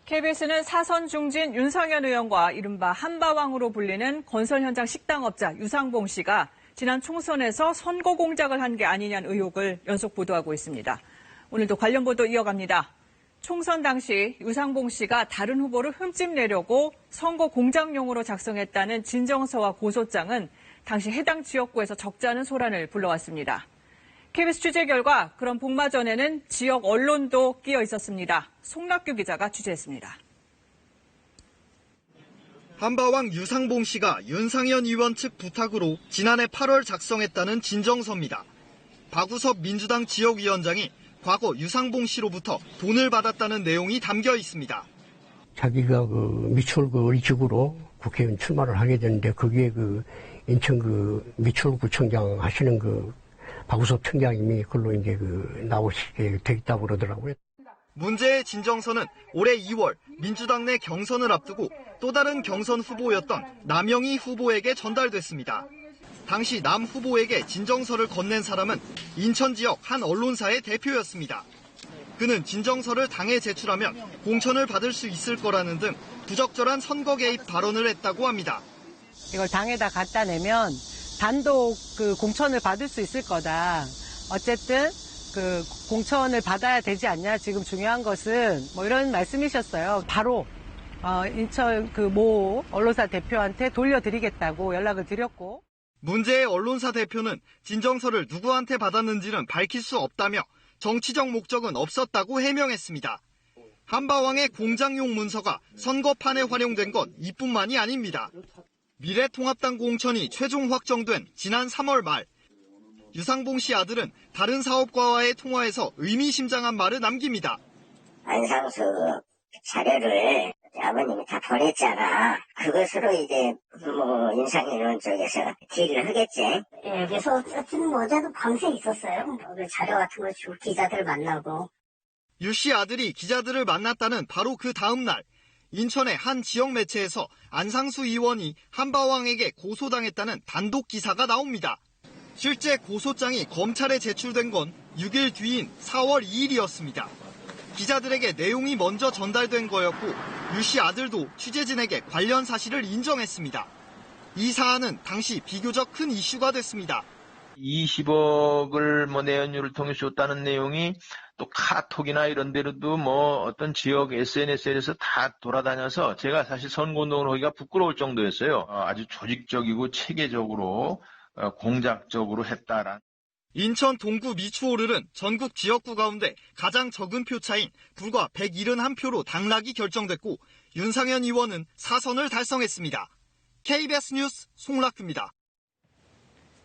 KBS는 사선 중진 윤상현 의원과 이른바 한바왕으로 불리는 건설 현장 식당업자 유상봉 씨가 지난 총선에서 선거 공작을 한 게 아니냐는 의혹을 연속 보도하고 있습니다. 오늘도 관련 보도 이어갑니다. 총선 당시 유상봉 씨가 다른 후보를 흠집내려고 선거 공작용으로 작성했다는 진정서와 고소장은 당시 해당 지역구에서 적지 않은 소란을 불러왔습니다. KBS 취재 결과 그런 복마 전에는 지역 언론도 끼어 있었습니다. 송락규 기자가 취재했습니다. 한바왕 유상봉 씨가 윤상현 의원 측 부탁으로 지난해 8월 작성했다는 진정서입니다. 박우섭 민주당 지역위원장이 과거 유상봉 씨로부터 돈을 받았다는 내용이 담겨 있습니다. 자기가 미추홀 의식으로 국회의원 출마를 하게 되는데 거기에 인천 미추홀구청장 하시는 박우섭 청장님이 그걸로 이제 나오시게 되겠다고 그러더라고요. 문제의 진정서는 올해 2월 민주당 내 경선을 앞두고 또 다른 경선 후보였던 남영희 후보에게 전달됐습니다. 당시 남 후보에게 진정서를 건넨 사람은 인천 지역 한 언론사의 대표였습니다. 그는 진정서를 당에 제출하면 공천을 받을 수 있을 거라는 등 부적절한 선거 개입 발언을 했다고 합니다. 이걸 당에다 갖다 내면 단독 공천을 받을 수 있을 거다. 어쨌든 공천을 받아야 되지 않냐. 지금 중요한 것은 이런 말씀이셨어요. 바로 인천 모 언론사 대표한테 돌려드리겠다고 연락을 드렸고. 문제의 언론사 대표는 진정서를 누구한테 받았는지는 밝힐 수 없다며 정치적 목적은 없었다고 해명했습니다. 한바왕의 공작용 문서가 선거판에 활용된 건 이뿐만이 아닙니다. 미래통합당 공천이 최종 확정된 지난 3월 말, 유상봉 씨 아들은 다른 사업가와의 통화에서 의미심장한 말을 남깁니다. 안상수 자료를 아버님이 다 보냈잖아. 그것으로 이제 윤상현 의원 쪽에서 딜을 하겠지. 여기서 어쨌든 어제도 밤새 있었어요. 자료 같은 걸 주고 기자들 만나고. 유 씨 아들이 기자들을 만났다는 바로 그 다음 날, 인천의 한 지역 매체에서 안상수 의원이 한바왕에게 고소당했다는 단독 기사가 나옵니다. 실제 고소장이 검찰에 제출된 건 6일 뒤인 4월 2일이었습니다. 기자들에게 내용이 먼저 전달된 거였고 유 씨 아들도 취재진에게 관련 사실을 인정했습니다. 이 사안은 당시 비교적 큰 이슈가 됐습니다. 20억을 내연료를 통해 줬다는 내용이 또 카톡이나 이런 데로도 어떤 지역 SNS에서 다 돌아다녀서 제가 사실 선거운동을 하기가 부끄러울 정도였어요. 아주 조직적이고 체계적으로 공작적으로 했다란. 인천 동구 미추홀은 전국 지역구 가운데 가장 적은 표차인 불과 171표로 당락이 결정됐고 윤상현 의원은 4선을 달성했습니다. KBS 뉴스 송락규입니다.